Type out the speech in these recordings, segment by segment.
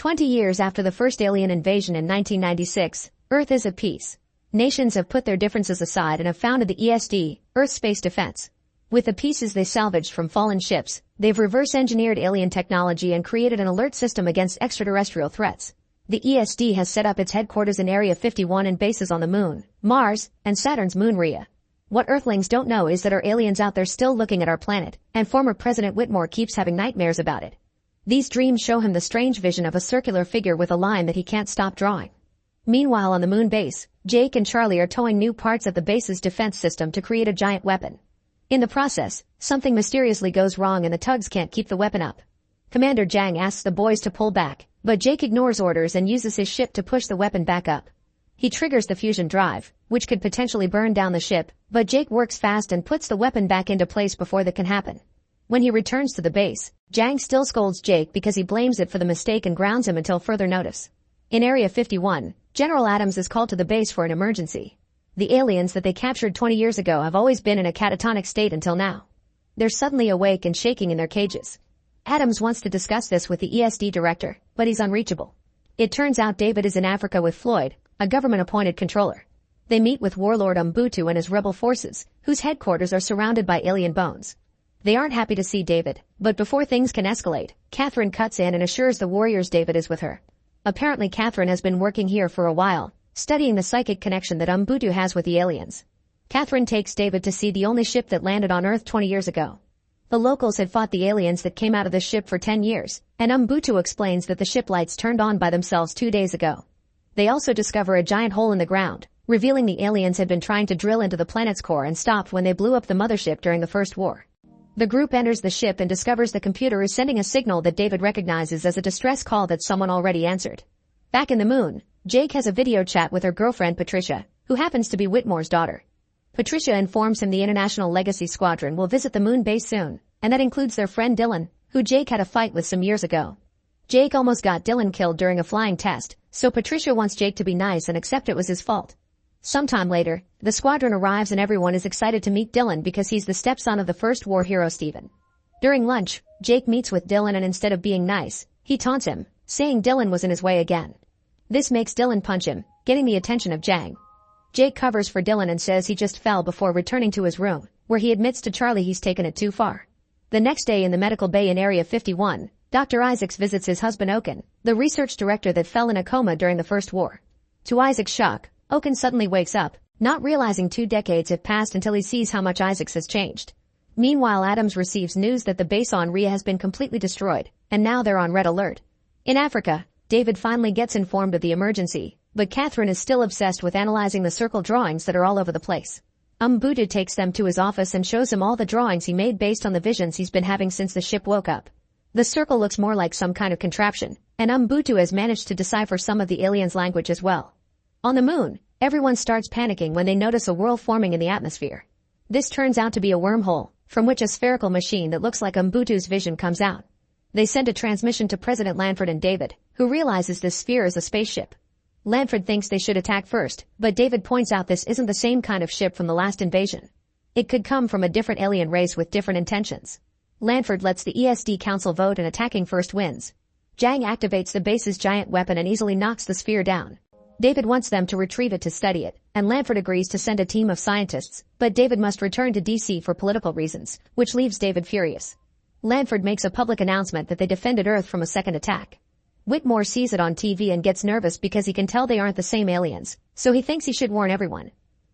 20 years after the first alien invasion in 1996, Earth is at peace. Nations have put their differences aside and have founded the ESD, Earth Space Defense. With the pieces they salvaged from fallen ships, they've reverse-engineered alien technology and created an alert system against extraterrestrial threats. The ESD has set up its headquarters in Area 51 and bases on the Moon, Mars, and Saturn's moon Rhea. What Earthlings don't know is that our aliens out there still looking at our planet, and former President Whitmore keeps having nightmares about it. These dreams show him the strange vision of a circular figure with a line that he can't stop drawing. Meanwhile on the moon base, Jake and Charlie are towing new parts of the base's defense system to create a giant weapon. In the process, something mysteriously goes wrong and the tugs can't keep the weapon up. Commander Jang asks the boys to pull back, but Jake ignores orders and uses his ship to push the weapon back up. He triggers the fusion drive, which could potentially burn down the ship, but Jake works fast and puts the weapon back into place before that can happen. When he returns to the base, Jang still scolds Jake because he blames it for the mistake and grounds him until further notice. In Area 51, General Adams is called to the base for an emergency. The aliens that they captured 20 years ago have always been in a catatonic state until now. They're suddenly awake and shaking in their cages. Adams wants to discuss this with the ESD director, but he's unreachable. It turns out David is in Africa with Floyd, a government-appointed controller. They meet with warlord Umbutu and his rebel forces, whose headquarters are surrounded by alien bones. They aren't happy to see David, but before things can escalate, Catherine cuts in and assures the warriors David is with her. Apparently Catherine has been working here for a while, studying the psychic connection that Umbutu has with the aliens. Catherine takes David to see the only ship that landed on Earth 20 years ago. The locals had fought the aliens that came out of the ship for 10 years, and Umbutu explains that the ship lights turned on by themselves 2 days ago. They also discover a giant hole in the ground, revealing the aliens had been trying to drill into the planet's core and stopped when they blew up the mothership during the First War. The group enters the ship and discovers the computer is sending a signal that David recognizes as a distress call that someone already answered. Back in the moon, Jake has a video chat with her girlfriend Patricia, who happens to be Whitmore's daughter. Patricia informs him the International Legacy Squadron will visit the moon base soon, and that includes their friend Dylan, who Jake had a fight with some years ago. Jake almost got Dylan killed during a flying test, so Patricia wants Jake to be nice and accept it was his fault. Sometime later, the squadron arrives and everyone is excited to meet Dylan because he's the stepson of the first war hero Stephen. During lunch, Jake meets with Dylan and instead of being nice, he taunts him, saying Dylan was in his way again. This makes Dylan punch him, getting the attention of Jang. Jake covers for Dylan and says he just fell before returning to his room, where he admits to Charlie he's taken it too far. The next day in the medical bay in Area 51, Dr. Isaacs visits his husband Oken, the research director that fell in a coma during the First War. To Isaac's shock, Oken suddenly wakes up, not realizing 2 decades have passed until he sees how much Isaacs has changed. Meanwhile Adams receives news that the base on Rhea has been completely destroyed, and now they're on red alert. In Africa, David finally gets informed of the emergency, but Catherine is still obsessed with analyzing the circle drawings that are all over the place. Umbutu takes them to his office and shows him all the drawings he made based on the visions he's been having since the ship woke up. The circle looks more like some kind of contraption, and Umbutu has managed to decipher some of the aliens' language as well. On the moon, everyone starts panicking when they notice a whirl forming in the atmosphere. This turns out to be a wormhole, from which a spherical machine that looks like Umbutu's vision comes out. They send a transmission to President Lanford and David, who realizes this sphere is a spaceship. Lanford thinks they should attack first, but David points out this isn't the same kind of ship from the last invasion. It could come from a different alien race with different intentions. Lanford lets the ESD Council vote and attacking first wins. Jang activates the base's giant weapon and easily knocks the sphere down. David wants them to retrieve it to study it, and Lanford agrees to send a team of scientists, but David must return to DC for political reasons, which leaves David furious. Lanford makes a public announcement that they defended Earth from a second attack. Whitmore sees it on TV and gets nervous because he can tell they aren't the same aliens, so he thinks he should warn everyone.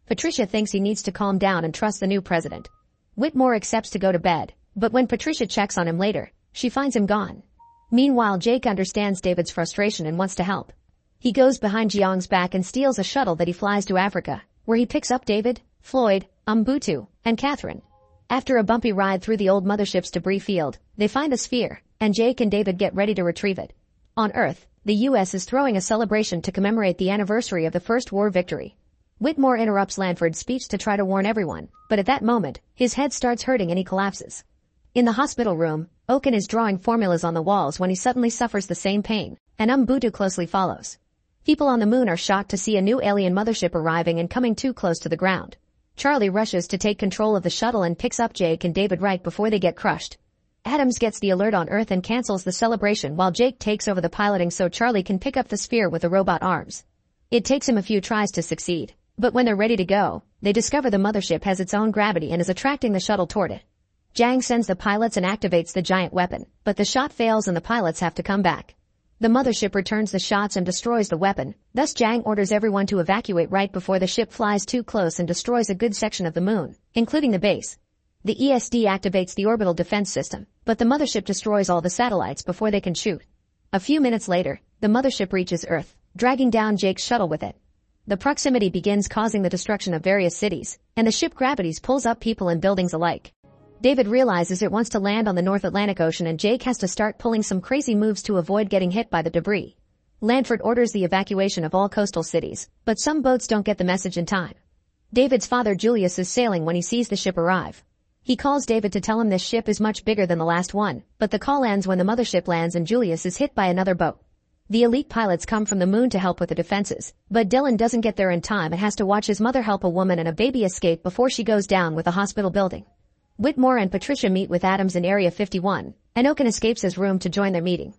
Patricia thinks he needs to calm down and trust the new president. Whitmore accepts to go to bed, but when Patricia checks on him later, she finds him gone. Meanwhile Jake understands David's frustration and wants to help. He goes behind Jiang's back and steals a shuttle that he flies to Africa, where he picks up David, Floyd, Umbutu, and Catherine. After a bumpy ride through the old mothership's debris field, they find a sphere, and Jake and David get ready to retrieve it. On Earth, the U.S. is throwing a celebration to commemorate the anniversary of the First War victory. Whitmore interrupts Lanford's speech to try to warn everyone, but at that moment, his head starts hurting and he collapses. In the hospital room, Oken is drawing formulas on the walls when he suddenly suffers the same pain, and Umbutu closely follows. People on the moon are shocked to see a new alien mothership arriving and coming too close to the ground. Charlie rushes to take control of the shuttle and picks up Jake and David right before they get crushed. Adams gets the alert on Earth and cancels the celebration while Jake takes over the piloting so Charlie can pick up the sphere with the robot arms. It takes him a few tries to succeed, but when they're ready to go, they discover the mothership has its own gravity and is attracting the shuttle toward it. Jang sends the pilots and activates the giant weapon, but the shot fails and the pilots have to come back. The mothership returns the shots and destroys the weapon, thus Jang orders everyone to evacuate right before the ship flies too close and destroys a good section of the moon, including the base. The ESD activates the orbital defense system, but the mothership destroys all the satellites before they can shoot. A few minutes later, the mothership reaches Earth, dragging down Jake's shuttle with it. The proximity begins causing the destruction of various cities, and the ship gravities pulls up people and buildings alike. David realizes it wants to land on the North Atlantic Ocean and Jake has to start pulling some crazy moves to avoid getting hit by the debris. Lanford orders the evacuation of all coastal cities, but some boats don't get the message in time. David's father Julius is sailing when he sees the ship arrive. He calls David to tell him this ship is much bigger than the last one, but the call ends when the mothership lands and Julius is hit by another boat. The elite pilots come from the moon to help with the defenses, but Dylan doesn't get there in time and has to watch his mother help a woman and a baby escape before she goes down with a hospital building. Whitmore and Patricia meet with Adams in Area 51, and Oaken escapes his room to join their meeting.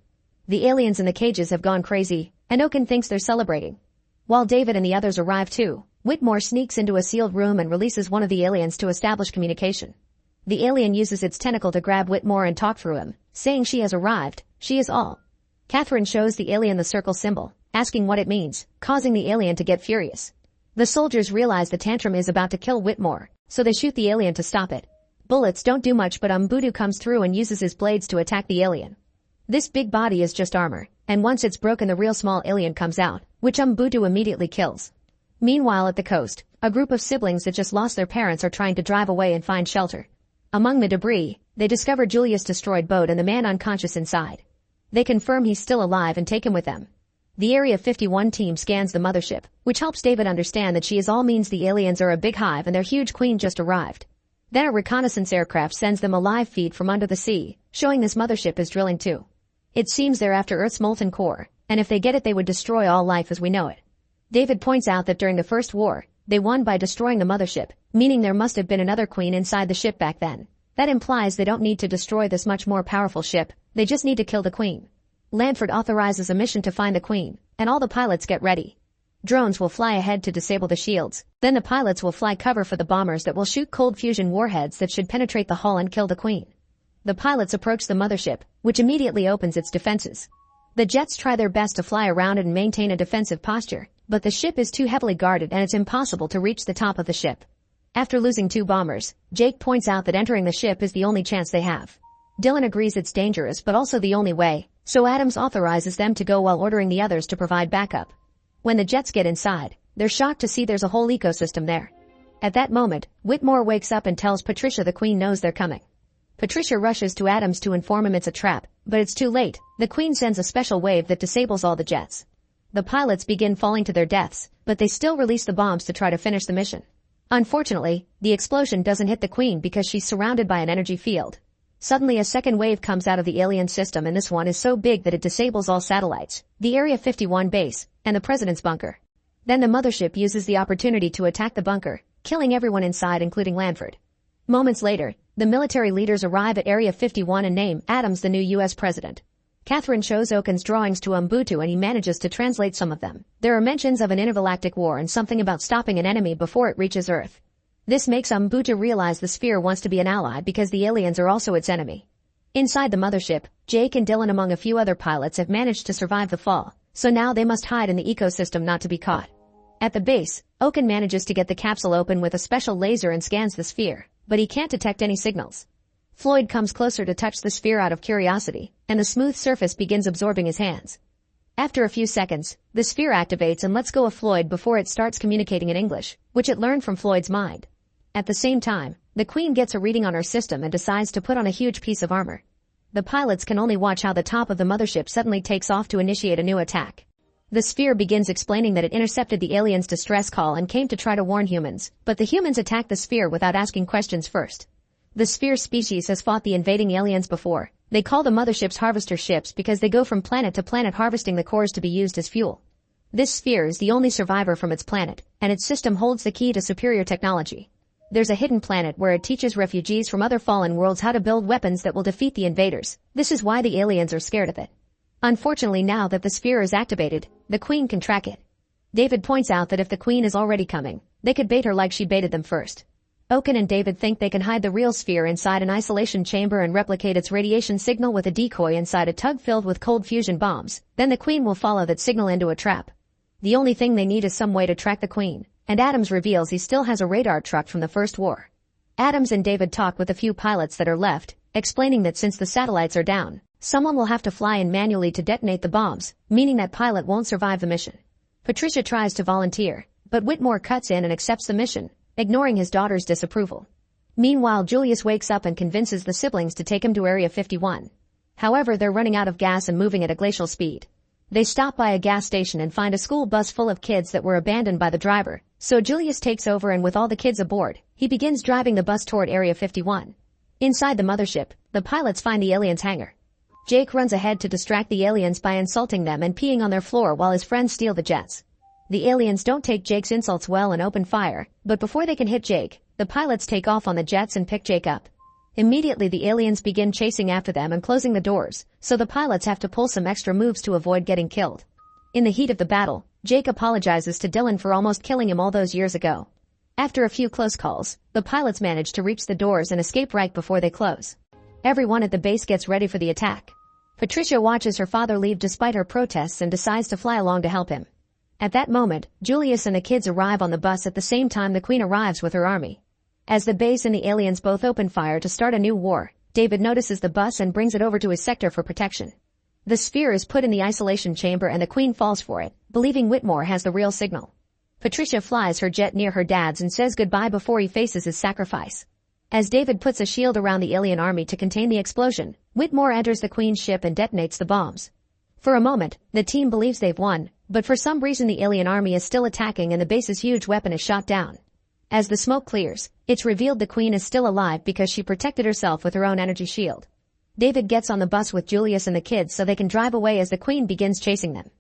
The aliens in the cages have gone crazy, and Oaken thinks they're celebrating. While David and the others arrive too, Whitmore sneaks into a sealed room and releases one of the aliens to establish communication. The alien uses its tentacle to grab Whitmore and talk through him, saying she has arrived, she is all. Catherine shows the alien the circle symbol, asking what it means, causing the alien to get furious. The soldiers realize the tantrum is about to kill Whitmore, so they shoot the alien to stop it. Bullets don't do much but Umbudu comes through and uses his blades to attack the alien. This big body is just armor, and once it's broken the real small alien comes out, which Umbudu immediately kills. Meanwhile at the coast, a group of siblings that just lost their parents are trying to drive away and find shelter. Among the debris, they discover Julius' destroyed boat and the man unconscious inside. They confirm he's still alive and take him with them. The Area 51 team scans the mothership, which helps David understand that she is all means the aliens are a big hive and their huge queen just arrived. Then a reconnaissance aircraft sends them a live feed from under the sea, showing this mothership is drilling too. It seems they're after Earth's molten core, and if they get it they would destroy all life as we know it. David points out that during the First War, they won by destroying the mothership, meaning there must have been another queen inside the ship back then. That implies they don't need to destroy this much more powerful ship, they just need to kill the queen. Lanford authorizes a mission to find the queen, and all the pilots get ready. Drones will fly ahead to disable the shields, then the pilots will fly cover for the bombers that will shoot cold fusion warheads that should penetrate the hull and kill the queen. The pilots approach the mothership, which immediately opens its defenses. The jets try their best to fly around it and maintain a defensive posture, but the ship is too heavily guarded and it's impossible to reach the top of the ship. After losing 2 bombers, Jake points out that entering the ship is the only chance they have. Dylan agrees it's dangerous but also the only way, so Adams authorizes them to go while ordering the others to provide backup. When the jets get inside, they're shocked to see there's a whole ecosystem there. At that moment, Whitmore wakes up and tells Patricia the queen knows they're coming. Patricia rushes to Adams to inform him it's a trap, but it's too late. The queen sends a special wave that disables all the jets. The pilots begin falling to their deaths, but they still release the bombs to try to finish the mission. Unfortunately, the explosion doesn't hit the queen because she's surrounded by an energy field. Suddenly a second wave comes out of the alien system and this one is so big that it disables all satellites, the Area 51 base, and the president's bunker. Then the mothership uses the opportunity to attack the bunker, killing everyone inside including Lanford. Moments later, the military leaders arrive at Area 51 and name Adams the new U.S. president. Catherine shows Oaken's drawings to Umbutu and he manages to translate some of them. There are mentions of an intergalactic war and something about stopping an enemy before it reaches Earth. This makes Umbutu realize the sphere wants to be an ally because the aliens are also its enemy. Inside the mothership, Jake and Dylan among a few other pilots have managed to survive the fall, so now they must hide in the ecosystem not to be caught. At the base, Oaken manages to get the capsule open with a special laser and scans the sphere, but he can't detect any signals. Floyd comes closer to touch the sphere out of curiosity, and the smooth surface begins absorbing his hands. After a few seconds, the sphere activates and lets go of Floyd before it starts communicating in English, which it learned from Floyd's mind. At the same time, the Queen gets a reading on her system and decides to put on a huge piece of armor. The pilots can only watch how the top of the mothership suddenly takes off to initiate a new attack. The sphere begins explaining that it intercepted the aliens' distress call and came to try to warn humans, but the humans attack the sphere without asking questions first. The sphere species has fought the invading aliens before. They call the motherships harvester ships because they go from planet to planet harvesting the cores to be used as fuel. This sphere is the only survivor from its planet, and its system holds the key to superior technology. There's a hidden planet where it teaches refugees from other fallen worlds how to build weapons that will defeat the invaders. This is why the aliens are scared of it. Unfortunately, now that the sphere is activated, the Queen can track it. David points out that if the Queen is already coming, they could bait her like she baited them first. Oaken and David think they can hide the real sphere inside an isolation chamber and replicate its radiation signal with a decoy inside a tug filled with cold fusion bombs. Then the Queen will follow that signal into a trap. The only thing they need is some way to track the Queen, and Adams reveals he still has a radar truck from the First War. Adams and David talk with a few pilots that are left, explaining that since the satellites are down, someone will have to fly in manually to detonate the bombs, meaning that pilot won't survive the mission. Patricia tries to volunteer, but Whitmore cuts in and accepts the mission, ignoring his daughter's disapproval. Meanwhile, Julius wakes up and convinces the siblings to take him to Area 51. However, they're running out of gas and moving at a glacial speed. They stop by a gas station and find a school bus full of kids that were abandoned by the driver, so Julius takes over and with all the kids aboard, he begins driving the bus toward Area 51. Inside the mothership, the pilots find the aliens' hangar. Jake runs ahead to distract the aliens by insulting them and peeing on their floor while his friends steal the jets. The aliens don't take Jake's insults well and open fire, but before they can hit Jake, the pilots take off on the jets and pick Jake up. Immediately the aliens begin chasing after them and closing the doors, so the pilots have to pull some extra moves to avoid getting killed. In the heat of the battle, Jake apologizes to Dylan for almost killing him all those years ago. After a few close calls, the pilots manage to reach the doors and escape right before they close. Everyone at the base gets ready for the attack. Patricia watches her father leave despite her protests and decides to fly along to help him. At that moment, Julius and the kids arrive on the bus at the same time the Queen arrives with her army. As the base and the aliens both open fire to start a new war, David notices the bus and brings it over to his sector for protection. The sphere is put in the isolation chamber and the Queen falls for it, believing Whitmore has the real signal. Patricia flies her jet near her dad's and says goodbye before he faces his sacrifice. As David puts a shield around the alien army to contain the explosion, Whitmore enters the Queen's ship and detonates the bombs. For a moment, the team believes they've won, but for some reason the alien army is still attacking and the base's huge weapon is shot down. As the smoke clears, it's revealed the Queen is still alive because she protected herself with her own energy shield. David gets on the bus with Julius and the kids so they can drive away as the Queen begins chasing them.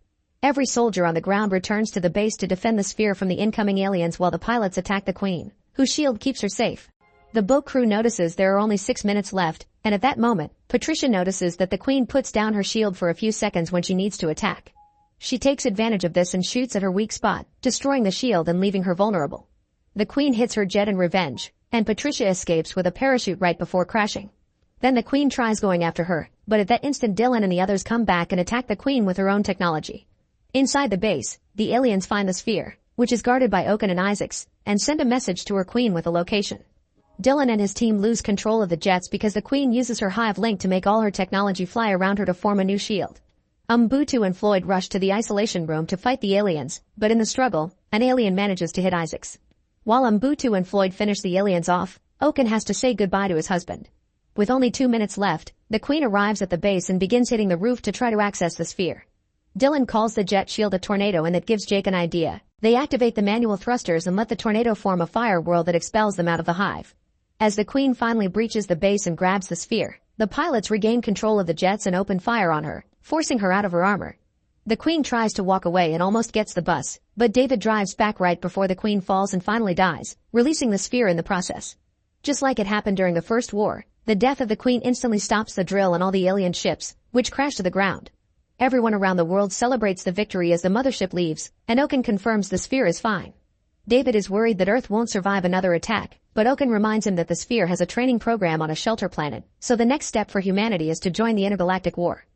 Every soldier on the ground returns to the base to defend the sphere from the incoming aliens while the pilots attack the Queen, whose shield keeps her safe. The boat crew notices there are only 6 minutes left, and at that moment, Patricia notices that the Queen puts down her shield for a few seconds when she needs to attack. She takes advantage of this and shoots at her weak spot, destroying the shield and leaving her vulnerable. The Queen hits her jet in revenge, and Patricia escapes with a parachute right before crashing. Then the Queen tries going after her, but at that instant Dylan and the others come back and attack the Queen with her own technology. Inside the base, the aliens find the sphere, which is guarded by Oaken and Isaacs, and send a message to her Queen with a location. Dylan and his team lose control of the jets because the Queen uses her hive link to make all her technology fly around her to form a new shield. Mbutu and Floyd rush to the isolation room to fight the aliens, but in the struggle, an alien manages to hit Isaacs. While Mbutu and Floyd finish the aliens off, Oaken has to say goodbye to his husband. With only 2 minutes left, the Queen arrives at the base and begins hitting the roof to try to access the sphere. Dylan calls the jet shield a tornado and that gives Jake an idea. They activate the manual thrusters and let the tornado form a fire whirl that expels them out of the hive. As the Queen finally breaches the base and grabs the sphere, the pilots regain control of the jets and open fire on her, forcing her out of her armor. The Queen tries to walk away and almost gets the bus, but David drives back right before the Queen falls and finally dies, releasing the sphere in the process. Just like it happened during the First War, the death of the Queen instantly stops the drill and all the alien ships, which crash to the ground. Everyone around the world celebrates the victory as the mothership leaves, and Oaken confirms the sphere is fine. David is worried that Earth won't survive another attack, but Oaken reminds him that the sphere has a training program on a shelter planet, so the next step for humanity is to join the intergalactic war.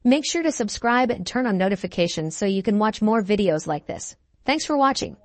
Make sure to subscribe and turn on notifications so you can watch more videos like this. Thanks for watching.